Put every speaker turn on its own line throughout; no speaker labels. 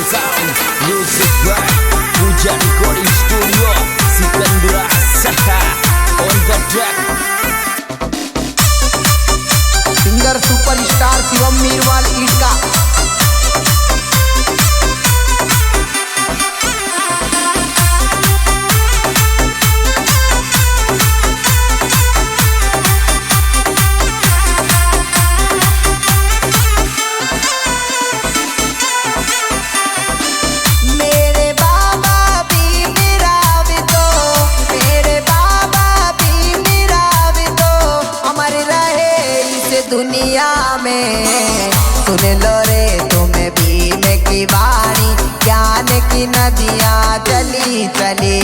Sound Music by Puja Recording Studio Sikandra Saha on the track.
Singer superstar Shivam Mirwal ईटका।
दुनिया में सुन लो रे तुम्हें भीम की वाणी, ज्ञान की नदियाँ चली चली।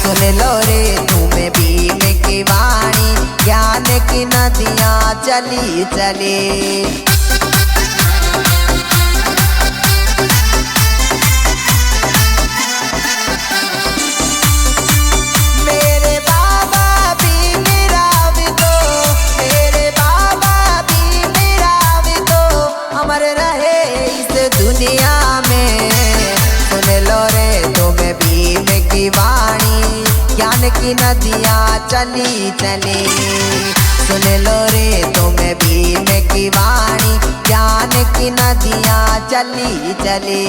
सुन लो रे तुम्हें भीम की वाणी, ज्ञान की नदियाँ चली चली। दुनिया में सुन लो रे तुम्हें भीम की वाणी, ज्ञान की नदियाँ चली चली। सुन लो रे तुम्हें भीम की वाणी, ज्ञान की नदियाँ चली चली।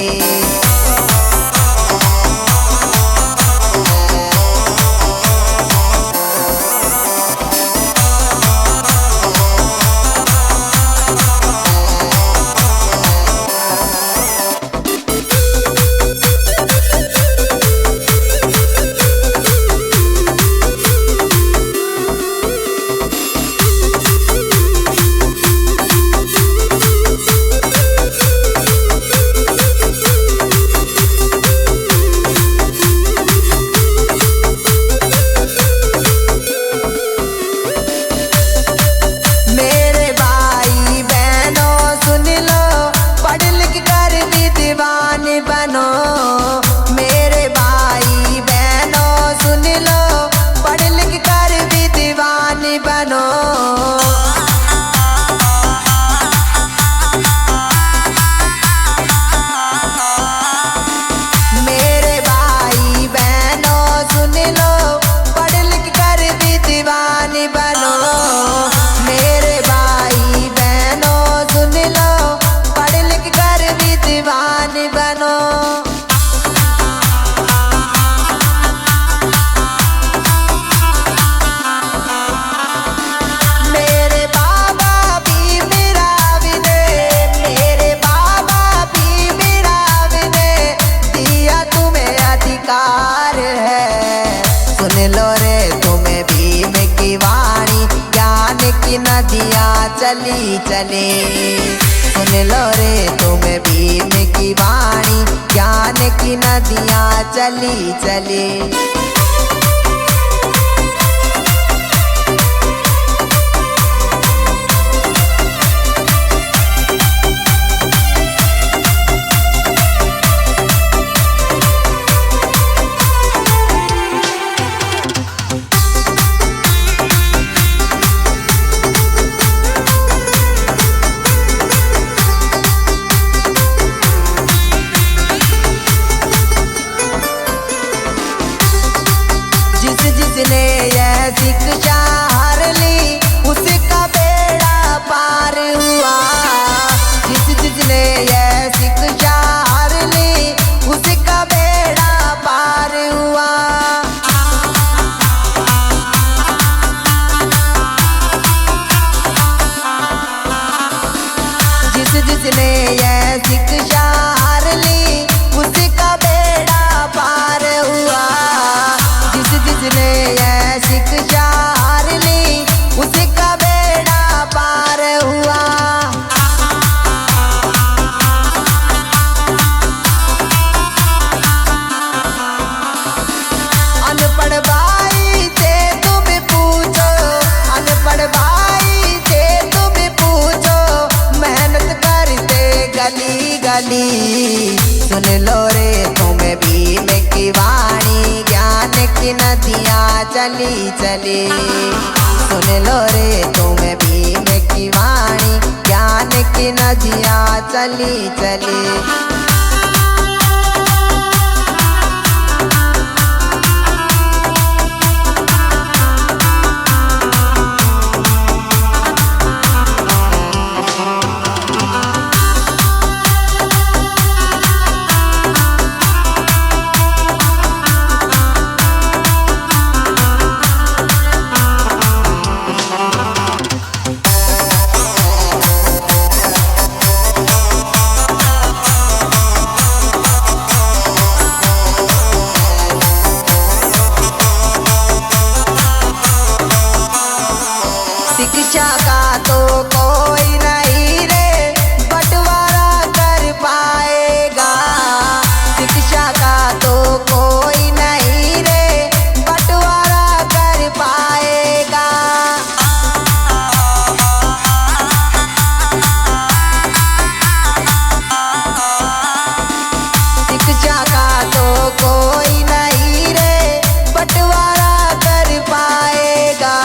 नदियाँ चली चले। सुन लो रे तुम्हें भीम की वाणी, ज्ञान की नदियाँ चली चली। जिसने यह शिक्षा हर ली, उसका बेड़ा पार हुआ। जिसने यह शिक्षा हर ली, उसका बेड़ा पार हुआ। जिसने यह शिक्षा हर ली, उसका बेड़ा पार हुआ। जिसने यह शिक्षा हार ली, उसका बेड़ा पार हुआ। अनपढ़ भाई से तुम पूछो, अनपढ़ भाई से तुम पूछो, मेहनत करते गली गली। सुन लो रे तुम्हें भीम की वाणी, ज्ञान की नदियाँ चली चली। सुन लो रे तुम्हें भीम की वाणी, ज्ञान की नदियाँ चली चली। शिक्षा का तो कोई नहीं रे बंटवारा कर पाएगा। शिक्षा का तो कोई नहीं रे बंटवारा कर पाएगा। शिक्षा का तो कोई नहीं रे बंटवारा कर पाएगा।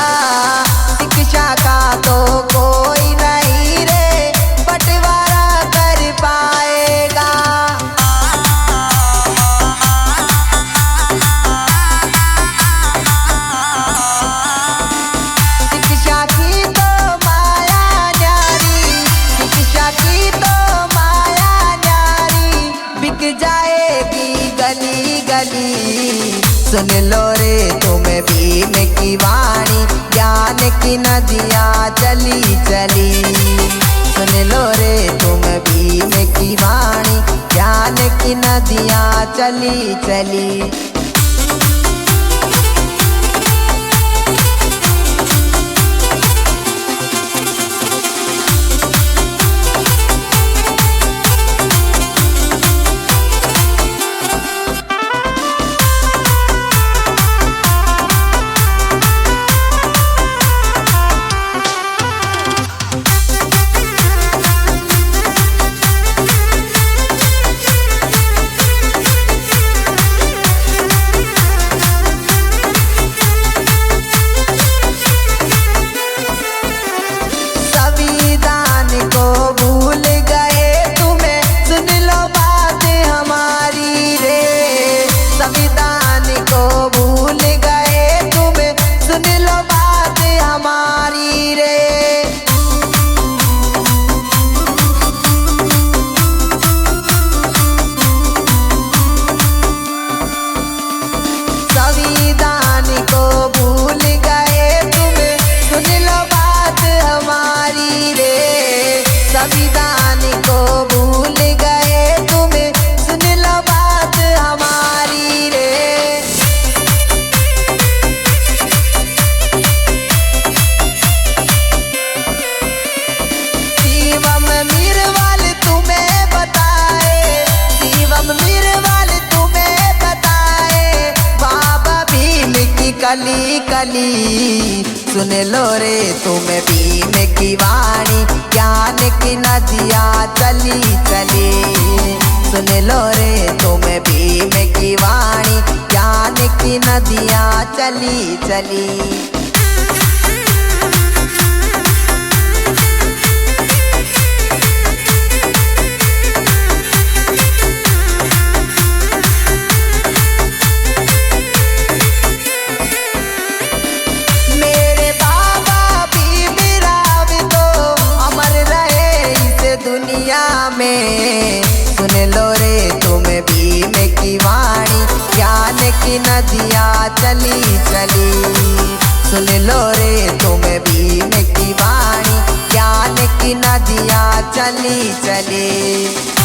शिक्षा का तो कोई नहीं रे बंटवारा कर पाएगा। शिक्षा की तो माया न्यारी, शिक्षा की तो माया न्यारी बिक जाएगी गली गली। सुन लो रे तुम्हें भीम की वाणी ज्ञान की नदियाँ चली चली। सुन लो रे तुम्हें भीम की वाणी ज्ञान की नदियाँ चली चली। संविधान को भूल गए तुम्हें सुन लो बात हमारी रे। संविधान को भूल गए तुम्हें सुन लो बात हमारी रे। संविधान को भूल गए तुम्हें सुन लो बात हमारी रे। संविधान को भूल गए तुम्हें सुन लो बात हमारी रे। शिवम मीरवाल तुम्हें बताए, शिवम मीरवाल तुम्हें बताए बाबा भीम की कली कली। सुन लो रे तुम्हें भीम की वाणी ज्ञान की नदियाँ चली चली। सुन लो रे तुम्हें भीम की वाणी ज्ञान की नदियाँ चली चली। मेरे बाबा भीमराव तो अमर रहे इस दुनिया में। सुन लो रे तुम्हें भीम की वाणी ज्ञान की नदियाँ चली चली। सुन लो रे तुम्हें भीम की वाणी ज्ञान की नदियाँ चली चली।